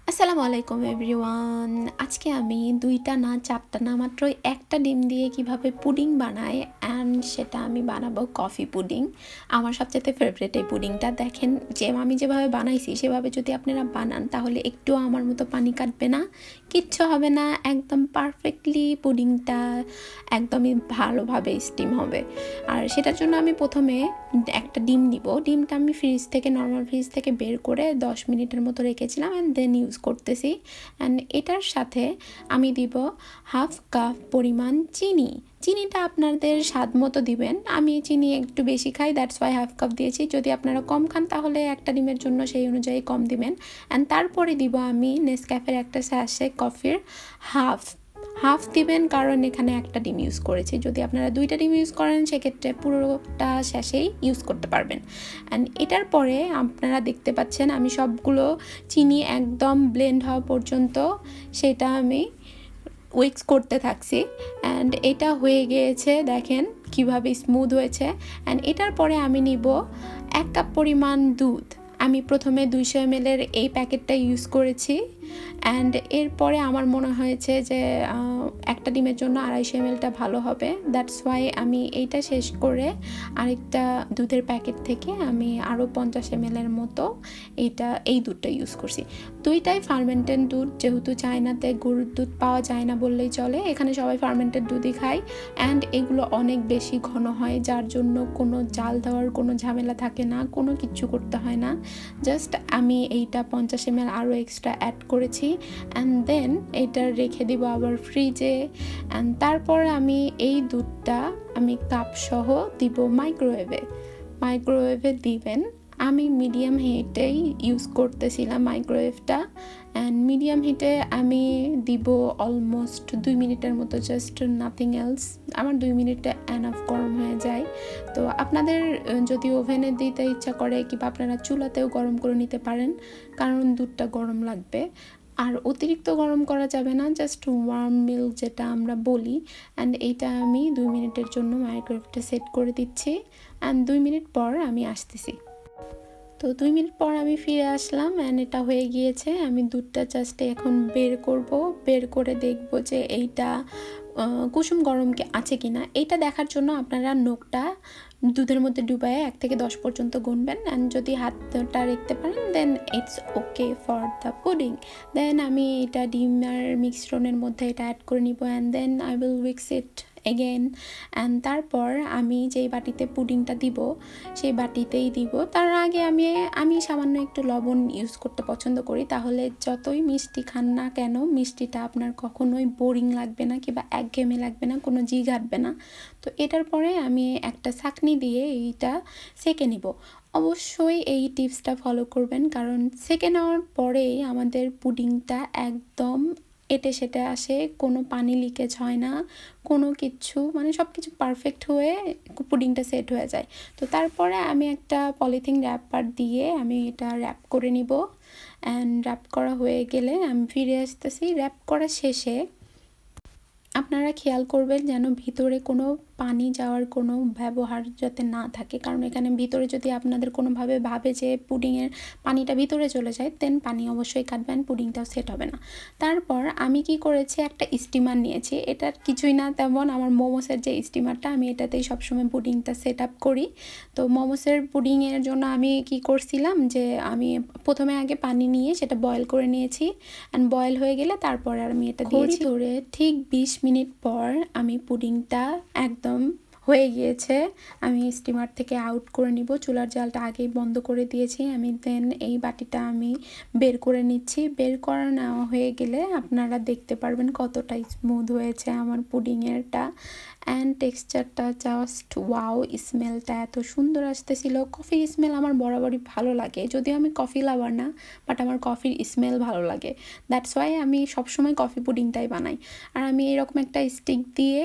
আসসালামু আলাইকুম এভরিওয়ান। আজকে আমি ২টা না ৪টা না মাত্র একটা ডিম দিয়ে কিভাবে পুডিং বানাই অ্যান্ড সেটা আমি বানাবো কফি পুডিং। আমার সবচাইতে ফেভারিট এই পুডিংটা। দেখেন যে আমি যেভাবে বানাইছি সেভাবে যদি আপনারা বানান তাহলে একটুও আমার মতো পানি কাটবে না, কিচ্ছু হবে না। একদম পারফেক্টলি পুডিংটা একদমই ভালোভাবে স্টিম হবে। আর সেটার জন্য আমি প্রথমে একটা ডিম নিব। ডিমটা আমি নর্মাল ফ্রিজ থেকে বের করে 10 মিনিটের মতো রেখেছিলাম অ্যান্ড দেন ইউজ করতেছি। অ্যান্ড এটার সাথে আমি দিব হাফ কাপ পরিমাণ চিনি। চিনিটা আপনাদের স্বাদ মতো দিবেন। আমি চিনি একটু বেশি খাই, দ্যাটস ওয়াই হাফ কাপ দিয়েছি। যদি আপনারা কম খান তাহলে একটা ডিমের জন্য সেই অনুযায়ী কম দিবেন। অ্যান্ড তারপরে দিব আমি নেসক্যাফের একটা স্যাশে কফির হাফ হাফ দিবেন, কারণ এখানে একটা ডিম ইউজ করেছি। যদি আপনারা 2টা ডিম ইউজ করেন সেক্ষেত্রে পুরোটা শেষেই ইউজ করতে পারবেন। অ্যান্ড এটার পরে আপনারা দেখতে পাচ্ছেন আমি সবগুলো চিনি একদম ব্লেন্ড হওয়া পর্যন্ত সেটা আমি উইক্স করতে থাকছি। অ্যান্ড এটা হয়ে গিয়েছে, দেখেন কিভাবে স্মুথ হয়েছে। অ্যান্ড এটার পরে আমি নিব 1 কাপ পরিমাণ দুধ। আমি প্রথমে 200 ml এই প্যাকেটটা ইউজ করেছি। অ্যান্ড এরপরে আমার মনে হয়েছে যে একটা ডিমের জন্য 250 mlটা ভালো হবে, দ্যাটস ওয়াই আমি এইটা শেষ করে আরেকটা দুধের প্যাকেট থেকে আমি আরও 50 ml মতো এই দুধটা ইউজ করছি। দুইটাই ফার্মেন্টেড দুধ, যেহেতু চায়নাতে গরুর দুধ পাওয়া যায় না বললেই চলে, এখানে সবাই ফার্মেন্টেড দুধই খায়। অ্যান্ড এগুলো অনেক বেশি ঘন হয়, যার জন্য কোনো জাল দেওয়ার কোনো ঝামেলা থাকে না, কোনো কিচ্ছু করতে হয় না। জাস্ট আমি এইটা 50 ml আরও এক্সট্রা অ্যাড করেছি অ্যান্ড দেন এটা রেখে দিব আবার ফ্রিজে। অ্যান্ড তারপর আমি এই দুধটা আমি কাপ সহ দিব মাইক্রোওয়েভে দিবেন। আমি মিডিয়াম হিটেই ইউজ করতেছিলাম মাইক্রোওয়েভটা। অ্যান্ড মিডিয়াম হিটে আমি দিব অলমোস্ট 2 মিনিটের মতো, জাস্ট নাথিং এলস। আমার 2 মিনিটে এনাফ গরম হয়ে যায়। তো আপনাদের যদি ওভেনে দিতে ইচ্ছা করে কিংবা আপনারা চুলাতেও গরম করে নিতে পারেন, কারণ দুধটা গরম লাগবে। আর অতিরিক্ত গরম করা যাবে না, জাস্ট ওয়ার্ম মিল্ক যেটা আমরা বলি। অ্যান্ড এইটা আমি 2 মিনিটের জন্য মাইক্রোওয়েভটা সেট করে দিচ্ছি। অ্যান্ড 2 মিনিট পর আমি আসতেছি। তো 2 মিনিট পর আমি ফিরে আসলাম অ্যান্ড এটা হয়ে গিয়েছে। আমি দুধটা জাস্ট এখন বের করব, বের করে দেখব যে এইটা কুসুম গরম আছে কি না। এইটা দেখার জন্য আপনারা নখটা দুধের মধ্যে ডুবায়ে 1 থেকে 10 পর্যন্ত গুনবেন। অ্যান্ড যদি হাতটা রাখতে পারেন then it's okay for the pudding. Then আমি এটা ডিমের মিশ্রণের মধ্যে এটা অ্যাড করে নিব and then I will mix it again. And তারপর আমি যেই বাটিতে পুডিংটা দিব সেই বাটিতেই দিব। তার আগে আমি সামান্য একটু লবণ ইউজ করতে পছন্দ করি, তাহলে যতই মিষ্টি খান না কেন মিষ্টিটা আপনার কখনোই বোরিং লাগবে না কিংবা একঘেয়েমি লাগবে না, কোনো জি ঘাটবে না। তো এটার পরে আমি একটা ছাঁকনি দিয়ে এইটা সেঁকে নিব। অবশ্যই এই টিপসটা ফলো করবেন, কারণ সেঁকে নেওয়ার পরেই আমাদের পুডিংটা একদম এটে সেটে আসে, কোনো পানি লিকেজ হয় না, কোনো কিছু মানে সব কিছু পারফেক্ট হয়ে পুডিংটা সেট হয়ে যায়। তো তারপরে আমি একটা পলিথিন র্যাপার দিয়ে আমি এটা র্যাপ করে নিব। অ্যান্ড র্যাপ করা হয়ে গেলে আমি ফিরে আসতেছি। র্যাপ করা শেষে আপনারা খেয়াল করবেন যেন ভিতরে কোনো পানি যাওয়ার কোনো ব্যবহার যাতে না থাকে, কারণ এখানে ভিতরে যদি আপনাদের কোনোভাবে ভাবে যে পুডিংয়ের পানিটা ভিতরে চলে যায় দেন পানি অবশ্যই কাটবেন, পুডিংটাও সেট হবে না। তারপর আমি কি করেছি, একটা স্টিমার নিয়েছি। এটার কিছুই না তেমন, আমার মোমোসের যে স্টিমারটা আমি এটাতেই সবসময় পুডিংটা সেট আপ করি। তো মোমোসের পুডিংয়ের জন্য আমি কি করছিলাম যে আমি প্রথমে আগে পানি নিয়ে সেটা বয়েল করে নিয়েছি। অ্যান্ড বয়েল হয়ে গেলে তারপর আমি এটা দিয়েছি ধরে ঠিক 20 মিনিট পর আমি পুডিংটা একদম হয়ে গিয়েছে। আমি স্টিমার থেকে আউট করে নিব, চুলার জালটা আগেই বন্ধ করে দিয়েছি। আমি দেন এই বাটিটা আমি বের করে নিচ্ছি। বের করা নেওয়া হয়ে গেলে আপনারা দেখতে পারবেন কতটা স্মুথ হয়েছে আমার পুডিংয়েরটা। অ্যান্ড টেক্সচারটা জাস্ট ওয়াও, স্মেলটা এত সুন্দর আসতেছিল। কফির স্মেল আমার বরাবরই ভালো লাগে, যদিও আমি কফি লাভার না, বাট আমার কফির স্মেল ভালো লাগে। দ্যাটস ওয়াই আমি সবসময় কফি পুডিংটাই বানাই। আর আমি এরকম একটা স্টিক দিয়ে,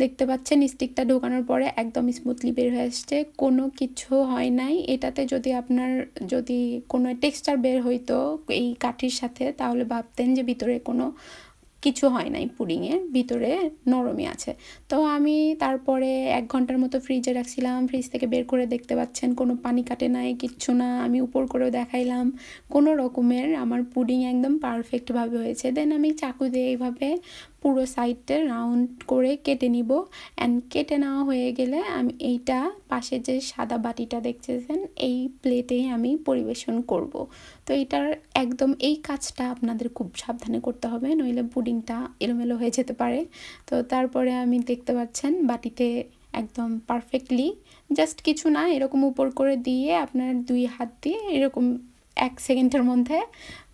দেখতে পাচ্ছেন স্টিকটা ঢোকানোর পরে একদম স্মুথলি বের হয়ে আসছে, কোনো কিছু হয় নাই এটাতে। যদি কোনো টেক্সচার বের হইতো এই কাঠির সাথে তাহলে ভাবতেন যে ভিতরে কোনো কিছু হয় নাই, পুডিংয়ের ভিতরে নরমই আছে। তো আমি তারপরে 1 ঘন্টার মতো ফ্রিজে রাখছিলাম। ফ্রিজ থেকে বের করে দেখতে পাচ্ছেন কোনো পানি কাটে নাই, কিচ্ছু না। আমি উপর করেও দেখাইলাম, কোনো রকমের আমার পুডিং একদম পারফেক্টভাবে হয়েছে। দেন আমি চাকু দিয়ে এইভাবে পুরো সাইডটা রাউন্ড করে কেটে নিব। অ্যান্ড কেটে নেওয়া হয়ে গেলে আমি এইটা পাশে যে সাদা বাটিটা দেখতেছেন এই প্লেটেই আমি পরিবেশন করব। তো এটার একদম এই কাজটা আপনাদের খুব সাবধানে করতে হবে, নইলে পুডিংটা এলোমেলো হয়ে যেতে পারে। তো তারপরে আমি দেখতে পাচ্ছেন বাটিতে একদম পারফেক্টলি, জাস্ট কিছু না, এরকম উপর করে দিয়ে আপনার 2 হাত দিয়ে এরকম 1 সেকেন্ডের মধ্যে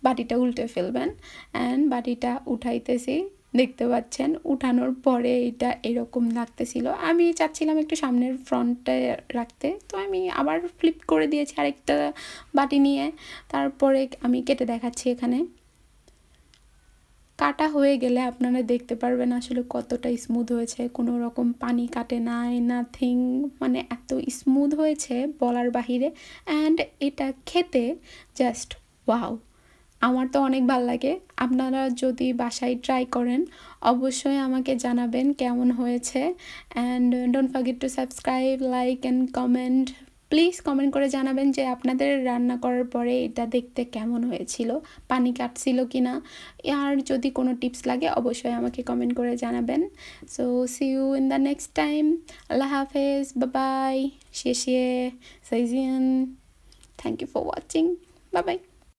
বাটিটা উল্টে ফেলবেন। অ্যান্ড বাটিটা উঠাইতেছি, দেখতে পাচ্ছেন উঠানোর পরে এটা এরকম লাগতেছিল। আমি চাচ্ছিলাম একটু সামনের ফ্রন্টে রাখতে, তো আমি আবার ফ্লিপ করে দিয়েছি আরেকটা বাটি নিয়ে। তারপরে আমি কেটে দেখাচ্ছি। এখানে কাটা হয়ে গেলে আপনারা দেখতে পারবেন আসলে কতটা স্মুথ হয়েছে, কোনো রকম পানি কাটে নাই, নাথিং, মানে এত স্মুথ হয়েছে বলার বাহিরে। অ্যান্ড এটা খেতে জাস্ট ওয়াও, আমার তো অনেক ভালো লাগে। আপনারা যদি বাসায় ট্রাই করেন অবশ্যই আমাকে জানাবেন কেমন হয়েছে। And don't forget to subscribe, like and comment. Please comment করে জানাবেন যে আপনাদের রান্না করার পরে এটা দেখতে কেমন হয়েছিল, পানি কাটছিল কি না। আর যদি কোনো টিপস লাগে অবশ্যই আমাকে কমেন্ট করে জানাবেন। So see you in the next time. আল্লাহ হাফেজ, বাই, শেষে সাইজিয়ান, thank you for watching, bye by.